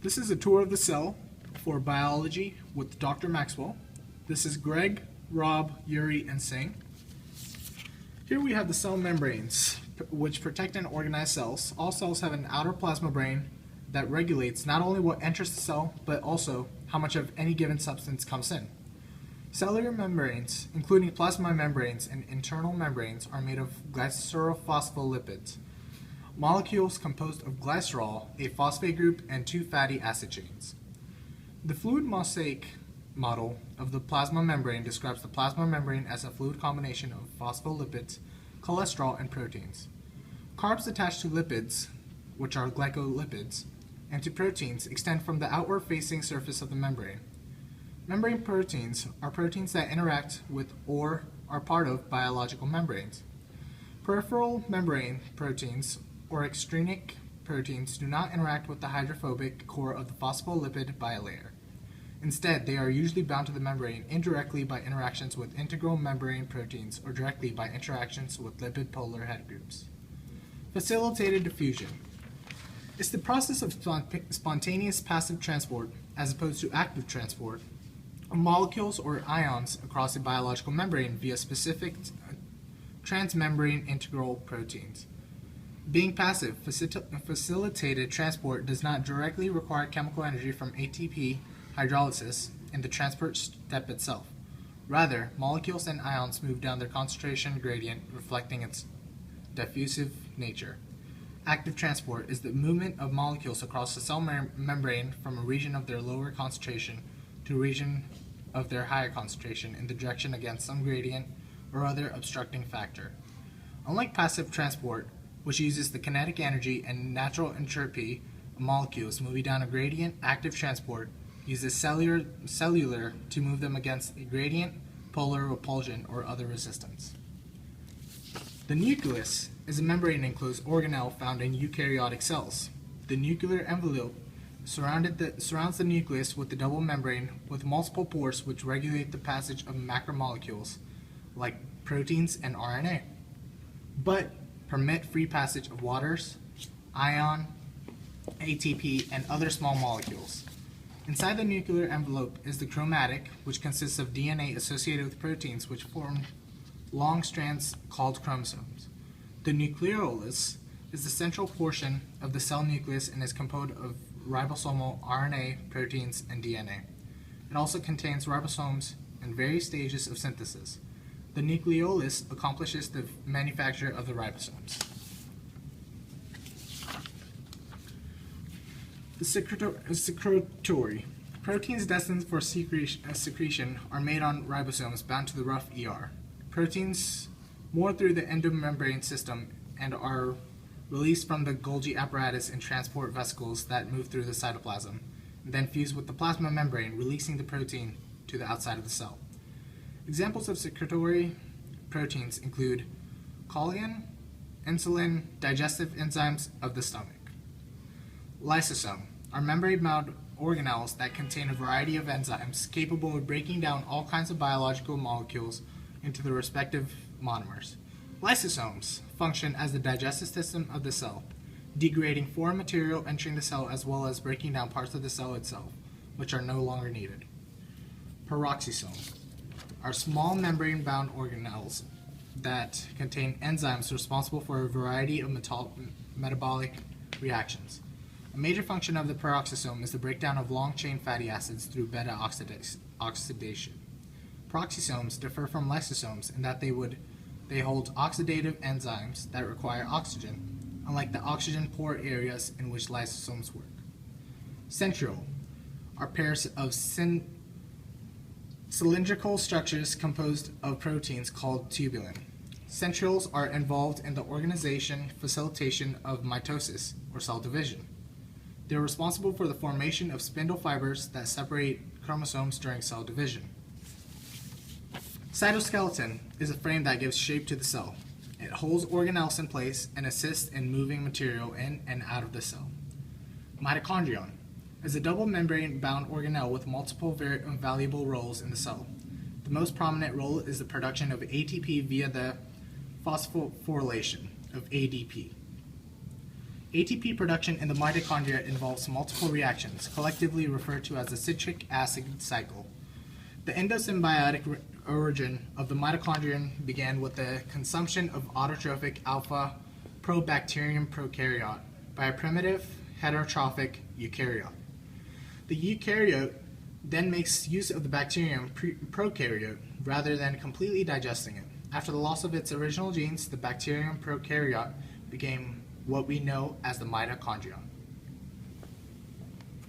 This is a tour of the cell for biology with Dr. Maxwell. This is Greg, Rob, Yuriuy, and Singh. Here we have the cell membranes, which protect and organize cells. All cells have an outer plasma membrane that regulates not only what enters the cell, but also how much of any given substance comes in. Cellular membranes, including plasma membranes and internal membranes, are made of glycerophospholipids, molecules composed of glycerol, a phosphate group, and two fatty acid chains. The fluid mosaic model of the plasma membrane describes the plasma membrane as a fluid combination of phospholipids, cholesterol, and proteins. Carbs attached to lipids, which are glycolipids, and to proteins extend from the outward-facing surface of the membrane. Membrane proteins are proteins that interact with or are part of biological membranes. Peripheral membrane proteins or extrinsic proteins do not interact with the hydrophobic core of the phospholipid bilayer. Instead, they are usually bound to the membrane indirectly by interactions with integral membrane proteins or directly by interactions with lipid polar head groups. Facilitated diffusion is the process of spontaneous passive transport, as opposed to active transport, of molecules or ions across a biological membrane via specific transmembrane integral proteins. Being passive, facilitated transport does not directly require chemical energy from ATP hydrolysis in the transport step itself. Rather, molecules and ions move down their concentration gradient, reflecting its diffusive nature. Active transport is the movement of molecules across the cell membrane from a region of their lower concentration to a region of their higher concentration in the direction against some gradient or other obstructing factor. Unlike passive transport, which uses the kinetic energy and natural entropy of molecules moving down a gradient, active transport uses cellular to move them against a gradient, polar repulsion, or other resistance. The nucleus is a membrane-enclosed organelle found in eukaryotic cells. The nuclear envelope surrounds the nucleus with a double membrane with multiple pores which regulate the passage of macromolecules, like proteins and RNA, but permit free passage of waters, ion, ATP, and other small molecules. Inside the nuclear envelope is the chromatic, which consists of DNA associated with proteins which form long strands called chromosomes. The nucleolus is the central portion of the cell nucleus and is composed of ribosomal RNA, proteins, and DNA. It also contains ribosomes in various stages of synthesis. The nucleolus accomplishes the manufacture of the ribosomes. The secretory. Proteins destined for secretion are made on ribosomes bound to the rough ER. Proteins more through the endomembrane system and are released from the Golgi apparatus in transport vesicles that move through the cytoplasm, and then fuse with the plasma membrane, releasing the protein to the outside of the cell. Examples of secretory proteins include collagen, insulin, digestive enzymes of the stomach. Lysosome are membrane-bound organelles that contain a variety of enzymes capable of breaking down all kinds of biological molecules into their respective monomers. Lysosomes function as the digestive system of the cell, degrading foreign material entering the cell as well as breaking down parts of the cell itself, which are no longer needed. Peroxisomes are small membrane-bound organelles that contain enzymes responsible for a variety of metabolic reactions. A major function of the peroxisome is the breakdown of long-chain fatty acids through beta-oxidation. Peroxisomes differ from lysosomes in that they hold oxidative enzymes that require oxygen, unlike the oxygen-poor areas in which lysosomes work. Centriole are pairs of cylindrical structures composed of proteins called tubulin. Centrioles are involved in the organization, facilitation of mitosis, or cell division. They are responsible for the formation of spindle fibers that separate chromosomes during cell division. Cytoskeleton is a frame that gives shape to the cell. It holds organelles in place and assists in moving material in and out of the cell. Mitochondrion is a double membrane-bound organelle with multiple valuable roles in the cell. The most prominent role is the production of ATP via the phosphorylation of ADP. ATP production in the mitochondria involves multiple reactions, collectively referred to as the citric acid cycle. The endosymbiotic origin of the mitochondrion began with the consumption of autotrophic alpha probacterium prokaryote by a primitive heterotrophic eukaryote. The eukaryote then makes use of the bacterium prokaryote rather than completely digesting it. After the loss of its original genes, the bacterium prokaryote became what we know as the mitochondrion.